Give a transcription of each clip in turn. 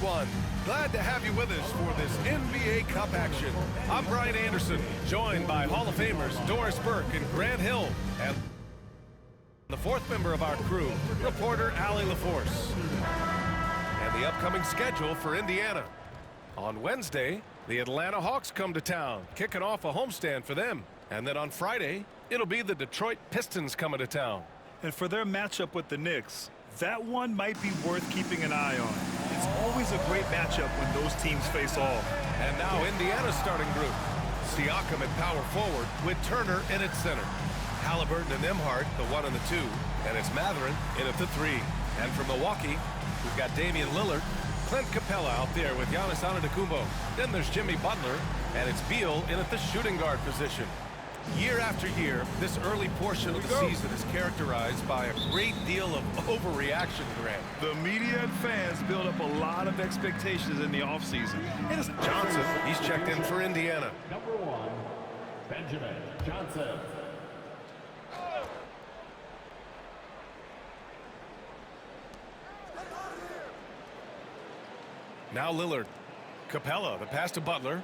everyone. Glad to have you with us for this NBA Cup action. I'm Brian Anderson, joined by Hall of Famers Doris Burke and Grant Hill, and the fourth member of our crew, reporter Allie LaForce. And the upcoming schedule for Indiana. On Wednesday, the Atlanta Hawks come to town, kicking off a homestand for them. And then on Friday, it'll be the Detroit Pistons coming to town. And for their matchup with the Knicks, that one might be worth keeping an eye on. It's always a great matchup when those teams face off. And now Indiana's starting group. Siakam at power forward with Turner in at center. Halliburton and Nembhard, the 1 and the 2. And it's Mathurin in at the 3. And from Milwaukee, we've got Damian Lillard, Clint Capella out there with Giannis Antetokounmpo. Then there's Jimmy Butler, and it's Beal in at the shooting guard position. Year after year, this early portion of the season is characterized by a great deal of overreaction, Grant. The media and fans build up a lot of expectations in the offseason. And it's Johnson, he's checked in for Indiana. Number 1, Benjamin Johnson. Now Lillard. Capella, the pass to Butler.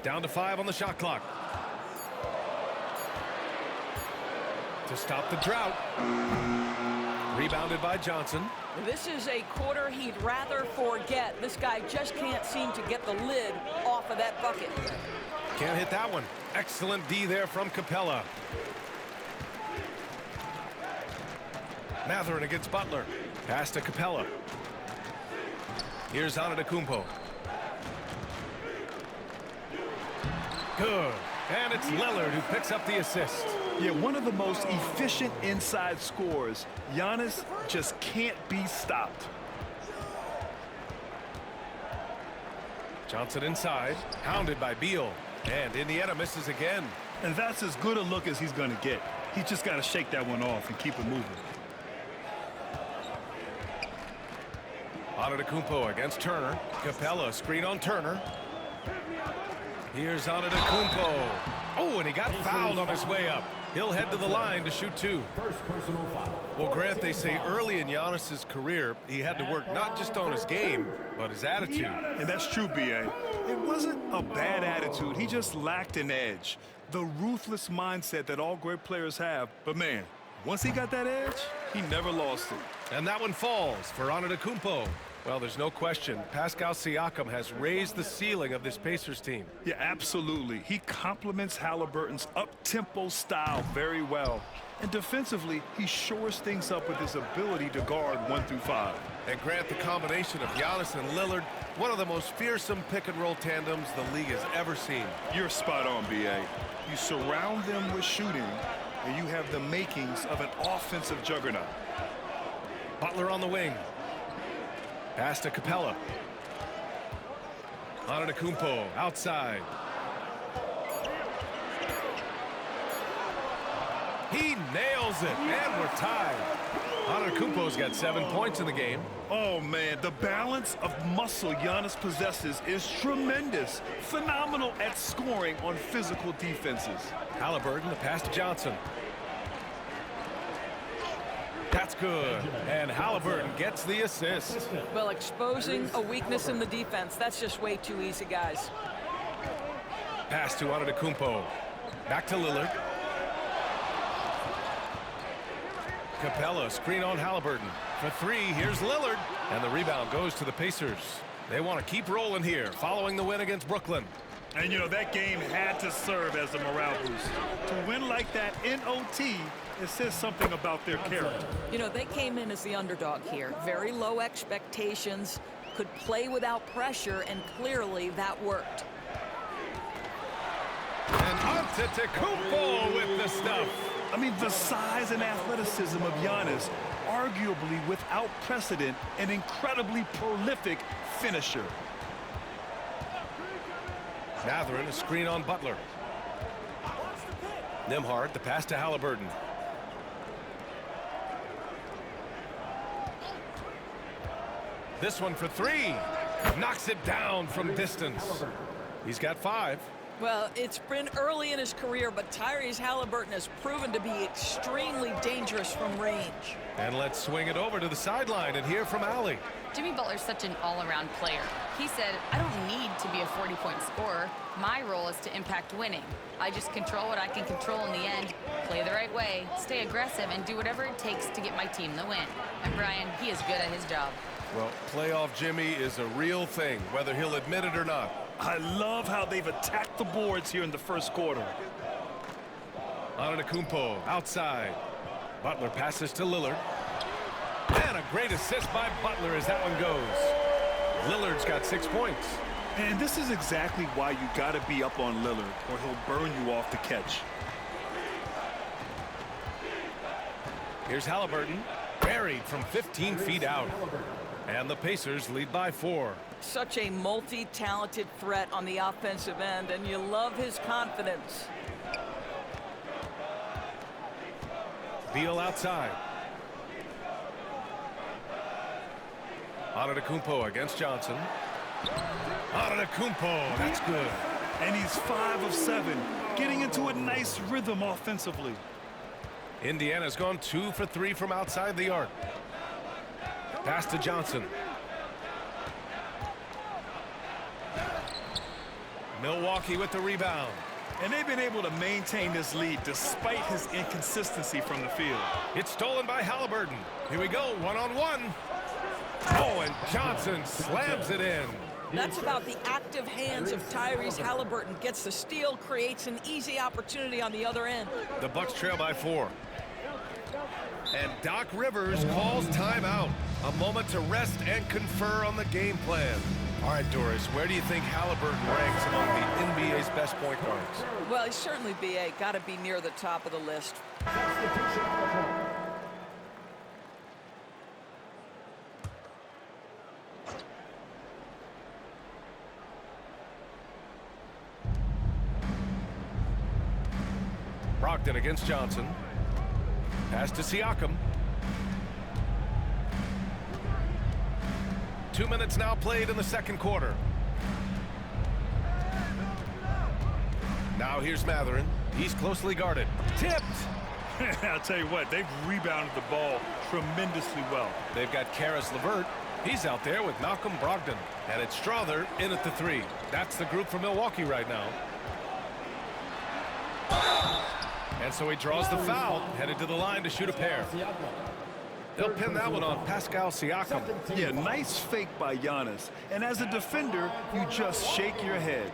Down to 5 on the shot clock. To stop the drought. Rebounded by Johnson. This is a quarter he'd rather forget. This guy just can't seem to get the lid off of that bucket. Can't hit that one. Excellent D there from Capella. Mathurin against Butler. Pass to Capella. Here's Antetokounmpo. Good. And it's Lillard who picks up the assist. Yeah, one of the most efficient inside scorers. Giannis just can't be stopped. Johnson inside, hounded by Beal. And Indiana misses again. And that's as good a look as he's going to get. He's just got to shake that one off and keep it moving. Antetokounmpo against Turner. Capella, screen on Turner. Here's Antetokounmpo. Oh, and he got fouled on his way up. He'll head to the line to shoot 2. First personal foul. Well, Grant, they say early in Giannis's career, he had to work not just on his game, but his attitude. And that's true, B.A. It wasn't a bad attitude. He just lacked an edge. The ruthless mindset that all great players have. But, man, once he got that edge, he never lost it. And that one falls for Antetokounmpo. Well, there's no question. Pascal Siakam has raised the ceiling of this Pacers team. Yeah, absolutely. He complements Halliburton's up-tempo style very well. And defensively, he shores things up with his ability to guard 1 through 5. And Grant, the combination of Giannis and Lillard, one of the most fearsome pick-and-roll tandems the league has ever seen. You're spot on, B.A. You surround them with shooting, and you have the makings of an offensive juggernaut. Butler on the wing. Pass to Capella. Antetokounmpo outside. He nails it, and we're tied. Antetokounmpo's got 7 points in the game. Oh, man, the balance of muscle Giannis possesses is tremendous. Phenomenal at scoring on physical defenses. Halliburton, the pass to Johnson. That's good. And Halliburton gets the assist. Well, exposing a weakness in the defense, that's just way too easy, guys. Pass to Antetokounmpo. Back to Lillard. Capella, screen on Halliburton. For 3, here's Lillard. And the rebound goes to the Pacers. They want to keep rolling here, following the win against Brooklyn. And, you know, that game had to serve as a morale boost. To win like that in OT, it says something about their character. You know, they came in as the underdog here. Very low expectations, could play without pressure, and clearly that worked. And Antetokounmpo with the stuff. I mean, the size and athleticism of Giannis, arguably without precedent, an incredibly prolific finisher. Mathurin, a screen on Butler. Nembhard, the pass to Halliburton. This one for 3. Knocks it down from distance. He's got 5. Well, it's been early in his career, but Tyrese Halliburton has proven to be extremely dangerous from range. And let's swing it over to the sideline and hear from Allie. Jimmy Butler's such an all-around player. He said, I don't need to be a 40-point scorer. My role is to impact winning. I just control what I can control in the end, play the right way, stay aggressive, and do whatever it takes to get my team the win. And Brian, he is good at his job. Well, playoff Jimmy is a real thing, whether he'll admit it or not. I love how they've attacked the boards here in the first quarter. Antetokounmpo outside. Butler passes to Lillard. And a great assist by Butler as that one goes. Lillard's got 6 points. And this is exactly why you got to be up on Lillard, or he'll burn you off the catch. Here's Halliburton, buried from 15 feet out. And the Pacers lead by 4. Such a multi-talented threat on the offensive end, and you love his confidence. Beal outside. Antetokounmpo against Johnson. Antetokounmpo, that's good. And he's 5 of 7, getting into a nice rhythm offensively. Indiana's gone 2 for 3 from outside the arc. Pass to Johnson. Milwaukee with the rebound. And they've been able to maintain this lead despite his inconsistency from the field. It's stolen by Halliburton. Here we go, one-on-one. Oh, and Johnson slams it in. That's about the active hands of Tyrese Halliburton. Gets the steal, creates an easy opportunity on the other end. The Bucks trail by 4. And Doc Rivers calls timeout. A moment to rest and confer on the game plan. All right, Doris, where do you think Halliburton ranks among the NBA's best point guards? Well, he's certainly, BA, got to be near the top of the list. Brogdon against Johnson. Pass to Siakam. 2 minutes now played in the second quarter. Now here's Mathurin. He's closely guarded. Tipped. I'll tell you what, they've rebounded the ball tremendously well. They've got Karis LeVert. He's out there with Malcolm Brogdon. And it's Strother in at the 3. That's the group for Milwaukee right now. And so he draws the foul, headed to the line to shoot a pair. They'll pin that one on Pascal Siakam. Yeah, nice fake by Giannis. And as a defender, you just shake your head.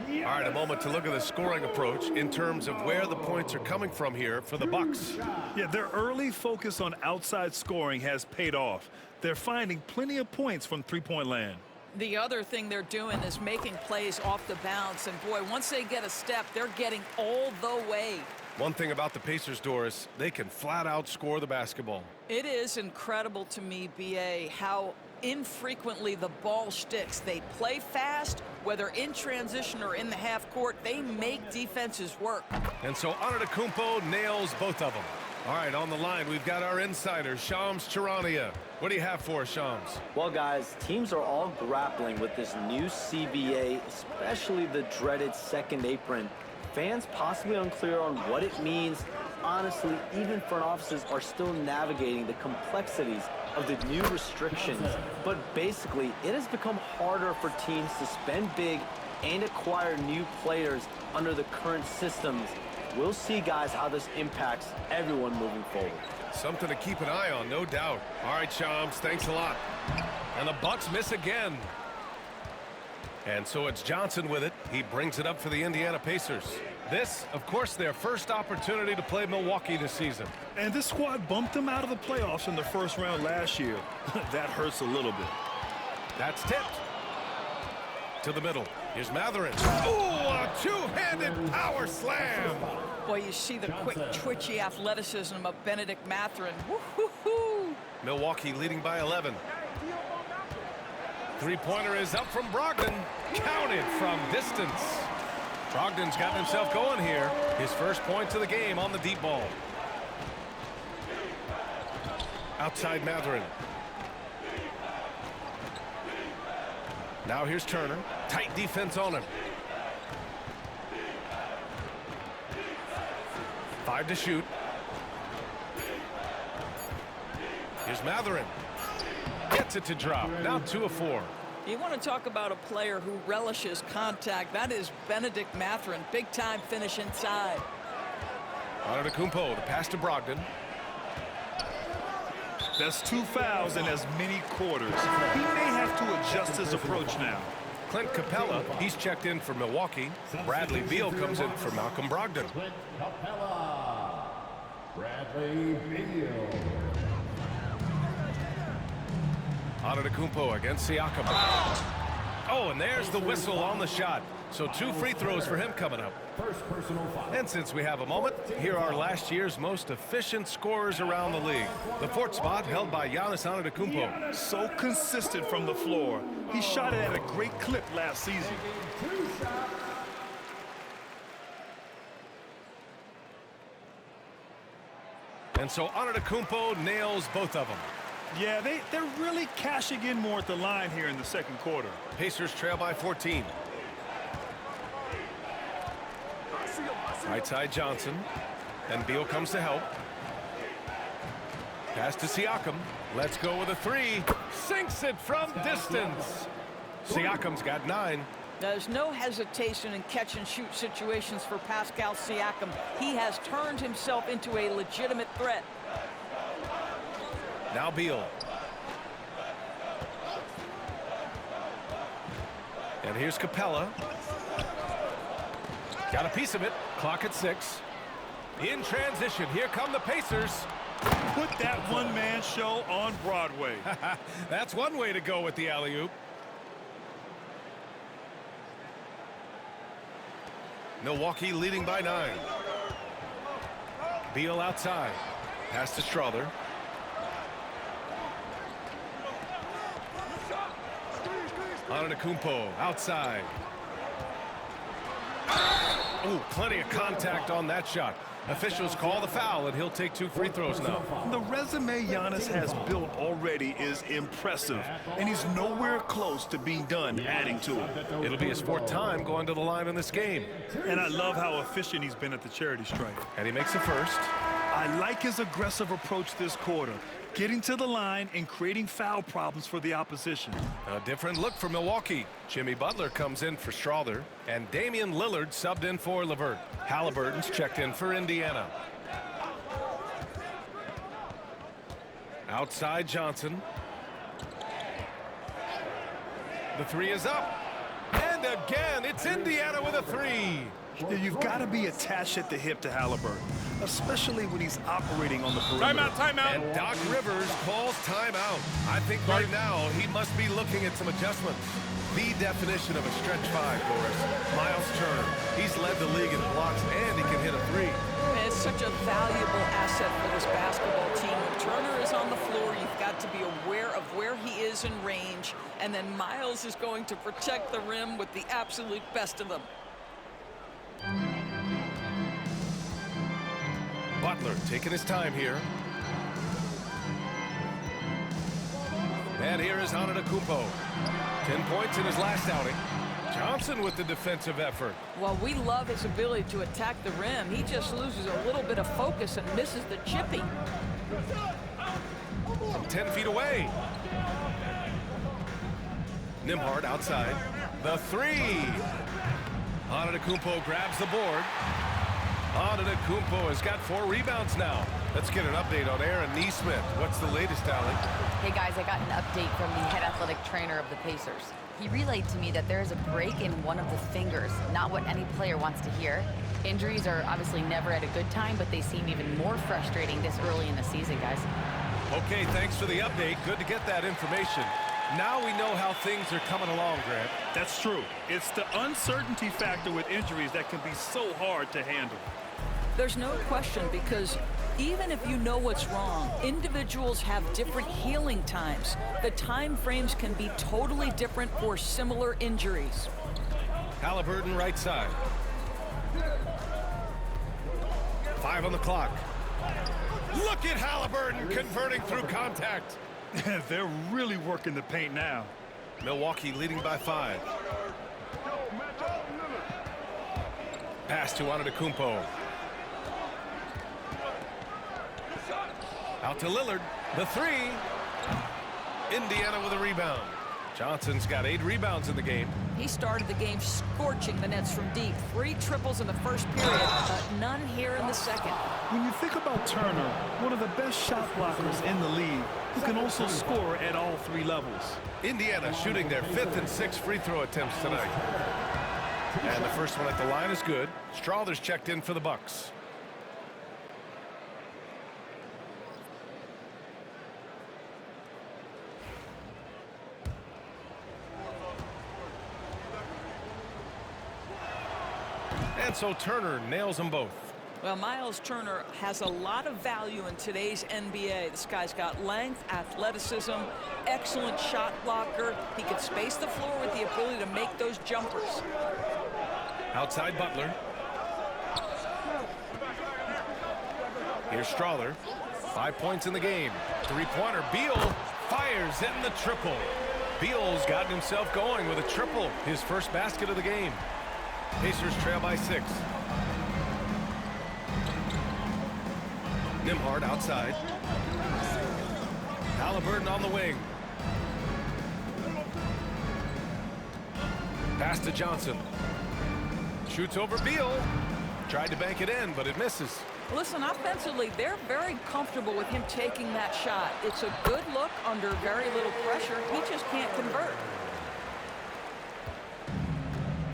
All right, a moment to look at the scoring approach in terms of where the points are coming from here for the Bucks. Yeah, their early focus on outside scoring has paid off. They're finding plenty of points from three-point land. The other thing they're doing is making plays off the bounce. And, boy, once they get a step, they're getting all the way. One thing about the Pacers, Doris, they can flat out score the basketball. It is incredible to me, BA, how infrequently the ball sticks. They play fast, whether in transition or in the half court. They make defenses work. And so Antetokounmpo nails both of them. All right, on the line, we've got our insider, Shams Charania. What do you have for us, Shams? Well, guys, teams are all grappling with this new CBA, especially the dreaded second apron. Fans possibly unclear on what it means. Honestly, even front offices are still navigating the complexities of the new restrictions. But basically, it has become harder for teams to spend big and acquire new players under the current systems. We'll see, guys, how this impacts everyone moving forward. Something to keep an eye on, no doubt. All right, Shams, thanks a lot. And the Bucks miss again. And so it's Johnson with it. He brings it up for the Indiana Pacers. This, of course, their first opportunity to play Milwaukee this season. And this squad bumped them out of the playoffs in the first round last year. That hurts a little bit. That's tipped. To the middle. Here's Mathurin. Ooh, a two-handed power slam. Boy, you see the quick, twitchy athleticism of Benedict Mathurin. Woo-hoo-hoo. Milwaukee leading by 11. Three-pointer is up from Brogdon. Counted from distance. Brogdon's gotten himself going here. His first points of the game on the deep ball. Outside Mathurin. Now here's Turner. Tight defense on him. 5 to shoot. Here's Mathurin. Gets it to drop. Now 2 of 4. You want to talk about a player who relishes contact. That is Benedict Mathurin. Big-time finish inside. Antetokounmpo, the pass to Brogdon. That's 2 fouls in as many quarters. He may have to adjust his approach now. Clint Capella, he's checked in for Milwaukee. Bradley Beal comes in for Malcolm Brogdon. Clint Capella. Bradley Beal. Antetokounmpo against Siakam. Oh, and there's the whistle on the shot. So 2 free throws for him coming up. First personal foul. And since we have a moment, here are last year's most efficient scorers around the league. The 4th spot held by Giannis Antetokounmpo. So consistent from the floor. He shot it at a great clip last season. And so Antetokounmpo nails both of them. Yeah, they're really cashing in more at the line here in the second quarter. Pacers trail by 14. Right side Johnson. And Beal comes to help. Pass to Siakam. Let's go with a 3. Sinks it from distance. Siakam's got 9. There's no hesitation in catch-and-shoot situations for Pascal Siakam. He has turned himself into a legitimate threat. Now Beal. And here's Capella. Got a piece of it. Clock at 6. In transition, here come the Pacers. Put that one-man show on Broadway. That's one way to go with the alley-oop. Milwaukee leading by 9. Beal outside. Pass to Strother. Antetokounmpo outside. Oh, plenty of contact on that shot. Officials call the foul, and he'll take 2 free throws now. The resume Giannis has built already is impressive, and he's nowhere close to being done adding to it. It'll be his 4th time going to the line in this game. And I love how efficient he's been at the charity stripe. And he makes the first. I like his aggressive approach this quarter, getting to the line and creating foul problems for the opposition. A different look for Milwaukee. Jimmy Butler comes in for Strother, and Damian Lillard subbed in for LeVert. Halliburton's checked in for Indiana. Outside Johnson. The 3 is up. And again, it's Indiana with a 3. You've got to be attached at the hip to Halliburton, especially when he's operating on the perimeter. Timeout. And Doc Rivers calls timeout. I think right now he must be looking at some adjustments. The definition of a stretch 5, Doris. Miles Turner. He's led the league in blocks, and he can hit a 3. It's such a valuable asset for this basketball team. When Turner is on the floor, you've got to be aware of where he is in range, and then Miles is going to protect the rim with the absolute best of them. Butler taking his time here. And here is Antetokounmpo. 10 points in his last outing. Johnson with the defensive effort. Well, we love his ability to attack the rim. He just loses a little bit of focus and misses the chippy. From 10 feet away. Nembhard outside. The 3. Antetokounmpo grabs the board. Antetokounmpo has got 4 rebounds now. Let's get an update on Aaron Nesmith. What's the latest, Allie? Hey guys, I got an update from the head athletic trainer of the Pacers. He relayed to me that there is a break in one of the fingers, not what any player wants to hear. Injuries are obviously never at a good time, but they seem even more frustrating this early in the season, guys. Okay, thanks for the update. Good to get that information. Now we know how things are coming along, Grant. That's true. It's the uncertainty factor with injuries that can be so hard to handle. There's no question, because even if you know what's wrong, individuals have different healing times. The time frames can be totally different for similar injuries. Halliburton right side. 5 on the clock. Look at Halliburton converting through contact. They're really working the paint now. Milwaukee leading by 5. Pass to Antetokounmpo. Out to Lillard. The three. Indiana with a rebound. Johnson's got 8 rebounds in the game. He started the game scorching the Nets from deep. 3 triples in the first period, but none here in the second. When you think about Turner, one of the best shot blockers in the league, who can also score at all 3 levels. Indiana shooting their 5th and 6th free throw attempts tonight. And the first one at the line is good. Strawther's checked in for the Bucks. And so Turner nails them both. Well, Miles Turner has a lot of value in today's NBA. This guy's got length, athleticism, excellent shot blocker. He can space the floor with the ability to make those jumpers. Outside Butler. Here's Strawther. 5 points in the game. 3-pointer. Beal fires in the triple. Beal's gotten himself going with a triple. His first basket of the game. Pacers trail by 6. Nembhard outside. Halliburton on the wing. Pass to Johnson. Shoots over Beal. Tried to bank it in, but it misses. Listen, offensively, they're very comfortable with him taking that shot. It's a good look under very little pressure. He just can't convert.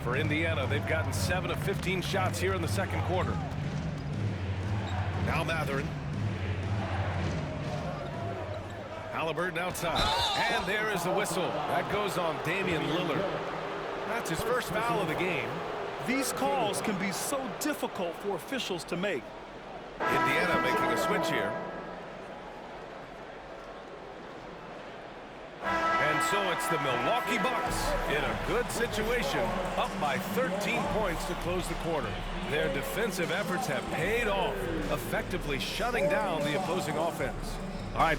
For Indiana, they've gotten 7 of 15 shots here in the second quarter. Now Mathurin. Halliburton outside. And there is the whistle. That goes on Damian Lillard. That's his first foul of the game. These calls can be so difficult for officials to make. Indiana making a switch here. And so it's the Milwaukee Bucks in a good situation, up by 13 points to close the quarter. Their defensive efforts have paid off, effectively shutting down the opposing offense. All right.